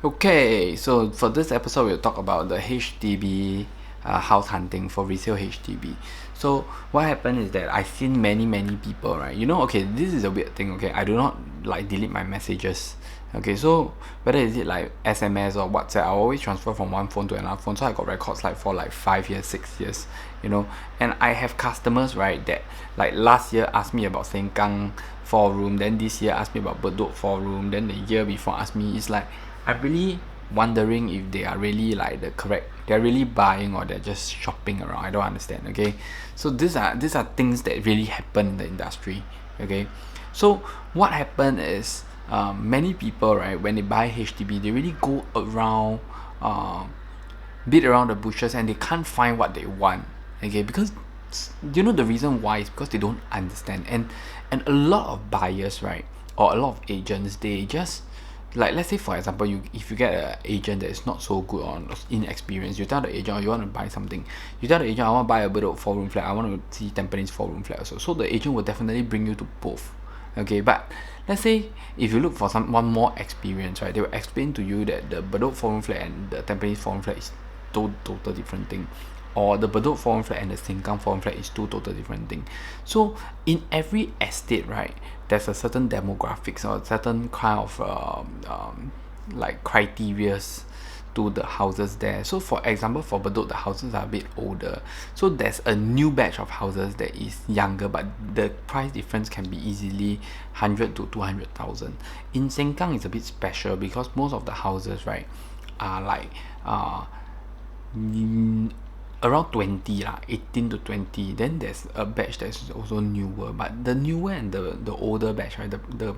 Okay, so for this episode, we'll talk about the HDB house hunting for resale HDB. So what happened is that I've seen many people, right? Okay, this is a weird thing. Okay, I do not like delete my messages. Okay, so whether is it like SMS or WhatsApp, I always transfer from one phone to another phone. So I got records like for like 5 years, 6 years, And I have customers, right, that like last year asked me about Sengkang 4 room, then this year asked me about Bedok 4 room, then the year before asked me. It's like I'm really wondering if they are really like they're really buying or they're just shopping around. I don't understand. Okay, so these are things that really happen in the industry. Okay, so what happened is many people, right, when they buy HDB, they really go around beat around the bushes and they can't find what they want. Okay, because the reason why is because they don't understand, and a lot of buyers, right, or a lot of agents, they just, like, let's say for example, if you get an agent that is not so good on inexperienced, you tell the agent, you want to buy something, you tell the agent, I want to buy a Bedok 4 room flat, I want to see Tampines 4 room flat also. So the agent will definitely bring you to both. Okay, but let's say if you look for someone more experienced, right, they will explain to you that the Bedok 4 room flat and the Tampines 4 room flat is total different thing, or the Bedok 4 room flat and the Sengkang 4 room flat is two total different thing. So in every estate, right, there's a certain demographics or a certain kind of like criterias to the houses there. So for example, for Bedok, the houses are a bit older, so there's a new batch of houses that is younger, but the price difference can be easily 100 to 200,000. In Sengkang, it's a bit special because most of the houses, right, are like around 20 lah, 18 to 20. Then there's a batch that's also newer, but the newer and the older batch, right, the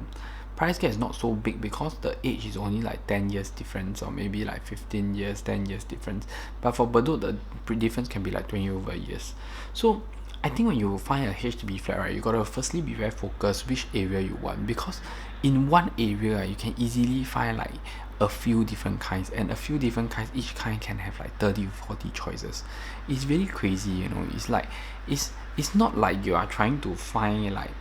price gap is not so big because the age is only like 10 years difference, or maybe like 15 years, 10 years difference. But for Bedok, the difference can be like 20 over years. So I think when you find a HDB flat, right, you gotta firstly be very focused which area you want, because in one area, right, you can easily find like a few different kinds, and a few different kinds, each kind can have like 30 or 40 choices. It's really crazy. It's like it's not like you are trying to find like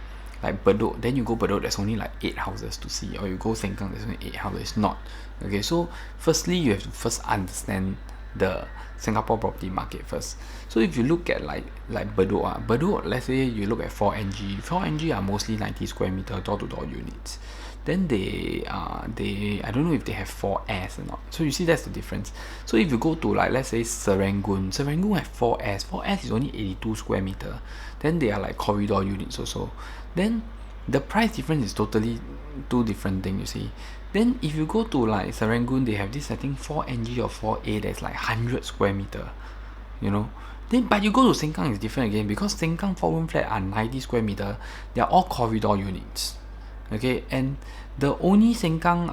Bedok, then you go Bedok, there's only like 8 houses to see, or you go Sengkang, there's only 8 houses. It's not. Okay, so firstly you have to first understand the Singapore property market first. So if you look at like Bedok, let's say you look at 4NG are mostly 90 square meter door-to-door units. Then they I don't know if they have 4S or not. So you see, that's the difference. So if you go to like, let's say Serangoon have 4S is only 82 square meter. Then they are like corridor units also. Then the price difference is totally two different things, you see. Then if you go to like Serangoon, they have this, I think 4NG or 4A, that's like 100 square meter, Then but you go to Sengkang, it's different again, because Sengkang 4 room flat are 90 square meter. They are all corridor units. Okay, and the only Sengkang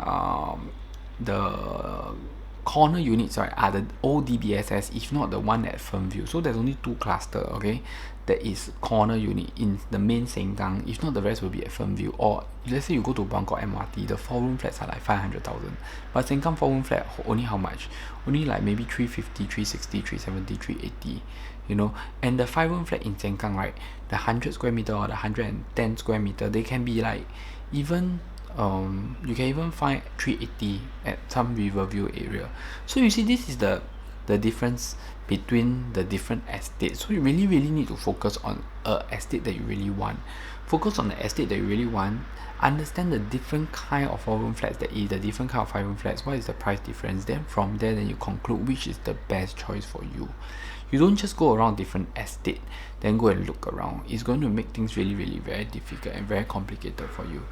the corner units, right, are the old DBSS, if not the one at Fernview. So there's only 2 cluster, okay, that is corner unit in the main Sengkang. If not, the rest will be at Fernview. Or let's say you go to Buangkok MRT, the 4 room flats are like 500,000, but Sengkang 4 room flat only how much? Only like maybe 350, 360, 370, 380. And the 5 room flat in Sengkang, right, the 100 square meter or the 110 square meter, they can be like, even you can even find 380 at some Riverview area. So you see, this is the difference between the different estates. So you really need to focus on a estate that you really want. Focus on the estate that you really want. Understand the different kind of 4 room flats that is, the different kind of 5 room flats, what is the price difference. Then from there, then you conclude which is the best choice for you. You don't just go around different estate, then go and look around. It's going to make things really very difficult and very complicated for you.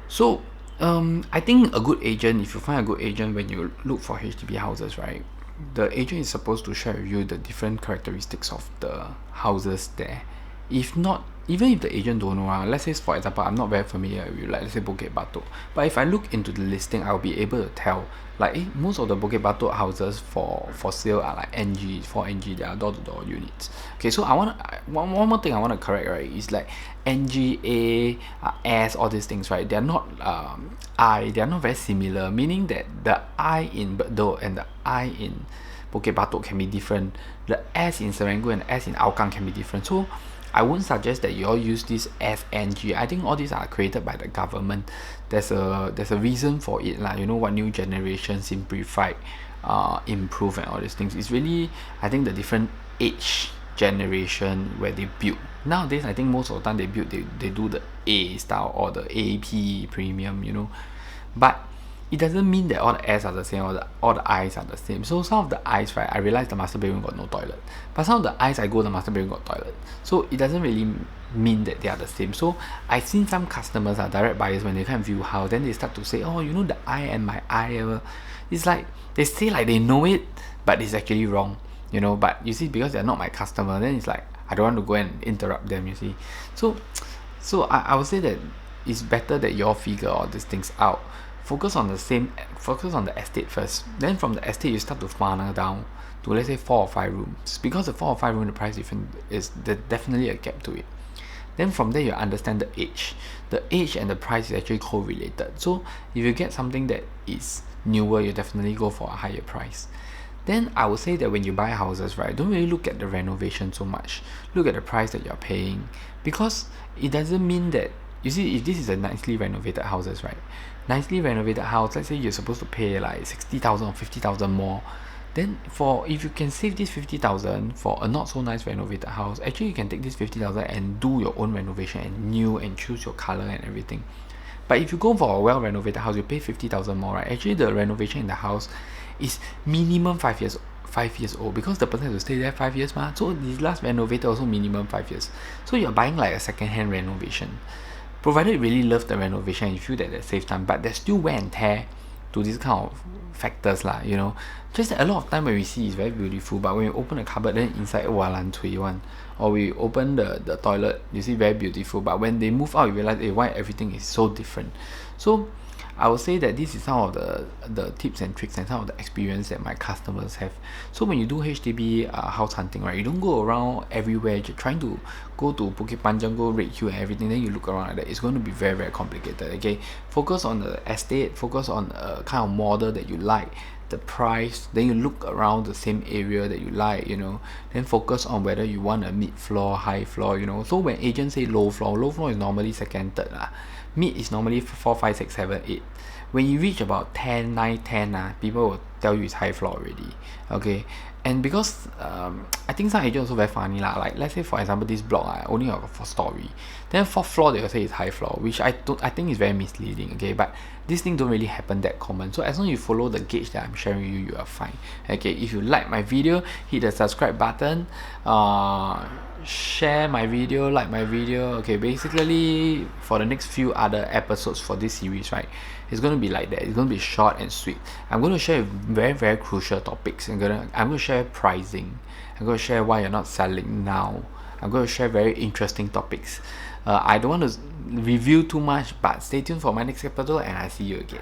So I think a good agent, if you find a good agent when you look for HDB houses, right, the agent is supposed to share with you the different characteristics of the houses there. If not, even if the agent don't know, let's say for example, I'm not very familiar with, like, let's say Bukit Batok, but if I look into the listing, I'll be able to tell like, most of the Bukit Batok houses for sale are like NG, 4NG, they are door-to-door units. Okay, so one more thing I want to correct, right, is like NG, S, all these things, right, they are not they are not very similar, meaning that the I in Bedok and the I in Bukit Batok can be different. The S in Serangoon and S in Hougang can be different. So I won't suggest that you all use this FNG. I think all these are created by the government. There's a reason for it lah. You know what, new generation, simplified, improve and all these things. It's really, I think, the different age generation where they build. Nowadays I think most of the time they do the A style or the AP premium, you know, but it doesn't mean that all the S are the same or all the I's are the same. So some of the I's, right, I realize the master bedroom got no toilet, but some of the I's I go the master bedroom got toilet, so it doesn't really mean that they are the same. So I've seen some customers are direct buyers, when they come view house, then they start to say, oh, you know, the I and my I, it's like they say like they know it, but it's actually wrong, you know. But you see, because they're not my customer, then it's like I don't want to go and interrupt them, you see. So I would say that it's better that you all figure all these things out. Focus on the estate first. Then from the estate you start to funnel down to, let's say, 4 or 5 rooms. Because the 4 or 5 room, the price difference is there's definitely a gap to it. Then from there you understand the age. The age and the price is actually correlated. So if you get something that is newer, you definitely go for a higher price. Then I would say that when you buy houses, right, don't really look at the renovation so much. Look at the price that you're paying, because it doesn't mean that, you see, if this is a nicely renovated houses, right, nicely renovated house, let's say you're supposed to pay like 60,000 or 50,000 more, then if you can save this 50,000 for a not so nice renovated house, actually you can take this 50,000 and do your own renovation and new and choose your color and everything. But if you go for a well renovated house, you pay 50,000 more, right? Actually the renovation in the house is minimum 5 years old, because the person has to stay there 5 years ma. So this last renovated also minimum 5 years. So you're buying like a second-hand renovation. Provided you really love the renovation and you feel that there's save time, but there's still wear and tear to these kind of factors lah, you know. Just that a lot of time when we see it's very beautiful, but when we open the cupboard, then inside lan cui one, or we open the toilet, you see very beautiful, but when they move out you realize why everything is so different. So I would say that this is some of the tips and tricks and some of the experience that my customers have. So when you do HDB house hunting, right, you don't go around everywhere trying to go to Bukit Panjang, go Red Hill and everything, then you look around like that. It's going to be very, very complicated, okay? Focus on the estate, focus on a kind of model that you like, the price, then you look around the same area that you like, you know, then focus on whether you want a mid floor, high floor, you know. So when agents say low floor is normally second, third lah. Mid is normally 4, 5, 6, 7, 8. When you reach about 10, 9, 10, people will tell you it's high floor already, okay? And because I think some agents also very funny lah. Like let's say for example this block only got 4 story, then 4th floor they will say it's high floor, which I think is very misleading, okay? But this thing don't really happen that common. So as long as you follow the gauge that I'm sharing with you, you are fine, okay? If you like my video, hit the subscribe button, share my video, like my video, okay? Basically for the next few other episodes for this series, right, it's going to be like that. It's going to be short and sweet. I'm going to share very, very crucial topics. I'm going to share pricing. I'm going to share why you're not selling now. I'm going to share very interesting topics. I don't want to review too much, but stay tuned for my next episode and I'll see you again.